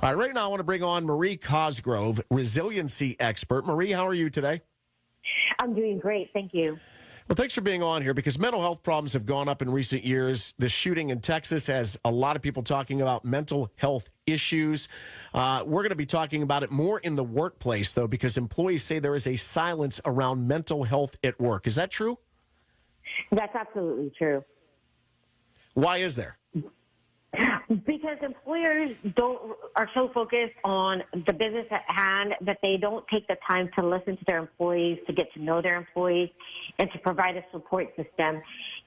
All right, right now I want to bring on Marie Cosgrove, resiliency expert. Marie, how are you today? I'm doing great. Thank you. Well, thanks for being on here because mental health problems have gone up in recent years. The shooting in Texas has a lot of people talking about mental health issues. We're going to be talking about it more in the workplace, though, because employees say there is a silence around mental health at work. Is that true? That's absolutely true. Why is there? Because employers are so focused on the business at hand that they don't take the time to listen to their employees, to get to know their employees, and to provide a support system.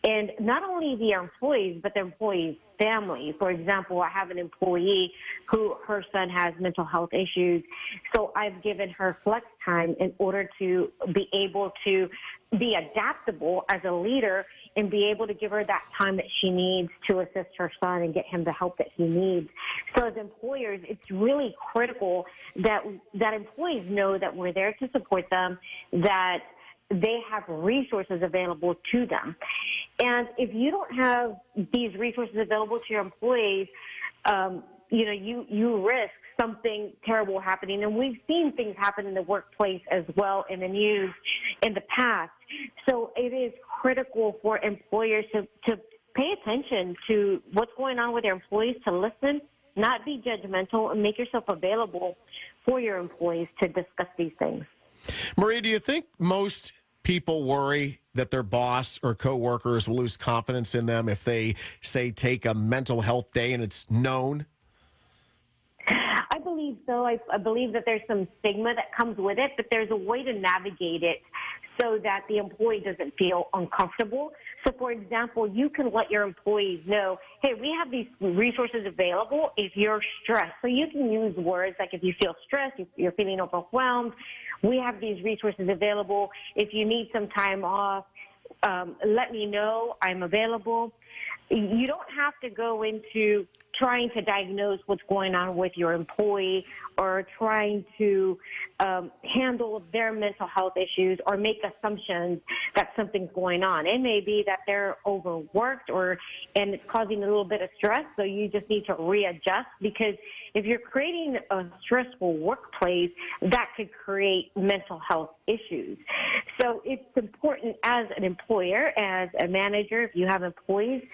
And not only the employees, but the employees' family. For example, I have an employee who her son has mental health issues, so I've given her flex time in order to be able to be adaptable as a leader and be able to give her that time that she needs to assist her son and get him the help that he needs. So as employers, it's really critical that employees know that we're there to support them, that they have resources available to them. And if you don't have these resources available to your employees, you risk something terrible happening. And we've seen things happen in the workplace as well in the news in the past. So it is critical for employers to pay attention to what's going on with their employees, to listen, not be judgmental, and make yourself available for your employees to discuss these things. Marie, do you think most people worry that their boss or coworkers will lose confidence in them if they, say, take a mental health day and it's known? I believe so. I believe that there's some stigma that comes with it, but there's a way to navigate it so that the employee doesn't feel uncomfortable. So, for example, you can let your employees know, hey, we have these resources available if you're stressed. So you can use words like if you feel stressed, if you're feeling overwhelmed, we have these resources available. If you need some time off, let me know. I'm available. You don't have to go into trying to diagnose what's going on with your employee or trying to handle their mental health issues or make assumptions that something's going on. It may be that they're overworked and it's causing a little bit of stress, so you just need to readjust, because if you're creating a stressful workplace, that could create mental health issues. So it's important as an employer, as a manager, if you have employees,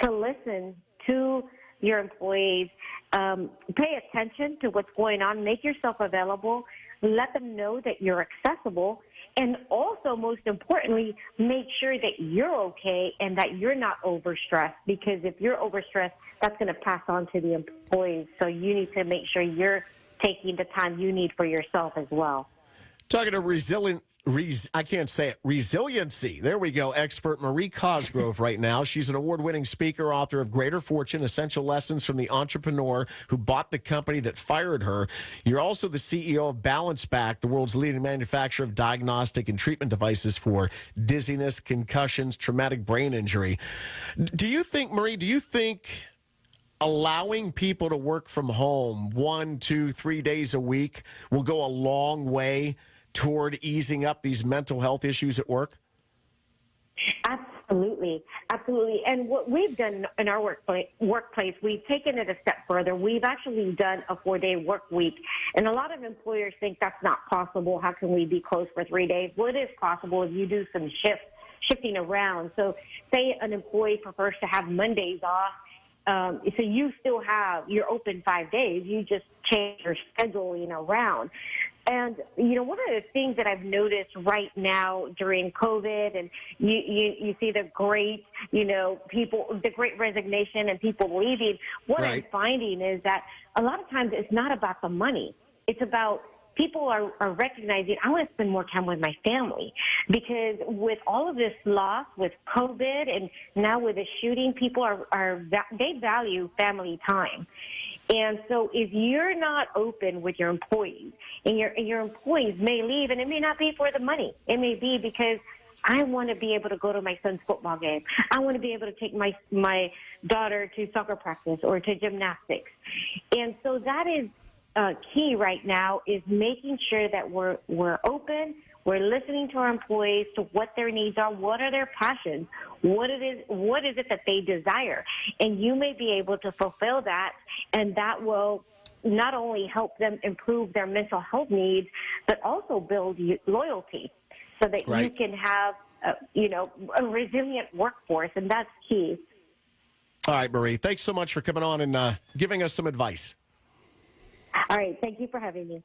to listen to your employees, pay attention to what's going on, make yourself available, let them know that you're accessible, and also, most importantly, make sure that you're okay and that you're not overstressed, because if you're overstressed, that's going to pass on to the employees. So you need to make sure you're taking the time you need for yourself as well. Talking to resiliency. There we go. Expert Marie Cosgrove right now. She's an award-winning speaker, author of Greater Fortune, Essential Lessons from the Entrepreneur Who Bought the Company That Fired Her. You're also the CEO of Balanceback, the world's leading manufacturer of diagnostic and treatment devices for dizziness, concussions, traumatic brain injury. Do you think, Marie, allowing people to work from home 1, 2, 3 days a week will go a long way toward easing up these mental health issues at work? Absolutely. Absolutely. And what we've done in our workplace, we've taken it a step further. We've actually done a 4-day work week. And a lot of employers think that's not possible. How can we be closed for 3 days? Well, it is possible if you do some shifting around. So say an employee prefers to have Mondays off. So you're open 5 days. You just change your scheduling around. And, one of the things that I've noticed right now during COVID, and you see the great, the great resignation and people leaving, what right. I'm finding is that a lot of times it's not about the money. It's about people are recognizing, I want to spend more time with my family, because with all of this loss, with COVID, and now with the shooting, people they value family time. And so if you're not open with your employees, and your employees may leave, and it may not be for the money. It may be because I want to be able to go to my son's football game. I want to be able to take my daughter to soccer practice or to gymnastics. And so that is key right now, is making sure that we're open, we're listening to our employees, to what their needs are, what are their passions, what is it that they desire. And you may be able to fulfill that, and that will not only help them improve their mental health needs, but also build loyalty so that you can have, a resilient workforce, and that's key. All right, Marie, thanks so much for coming on and giving us some advice. All right, thank you for having me.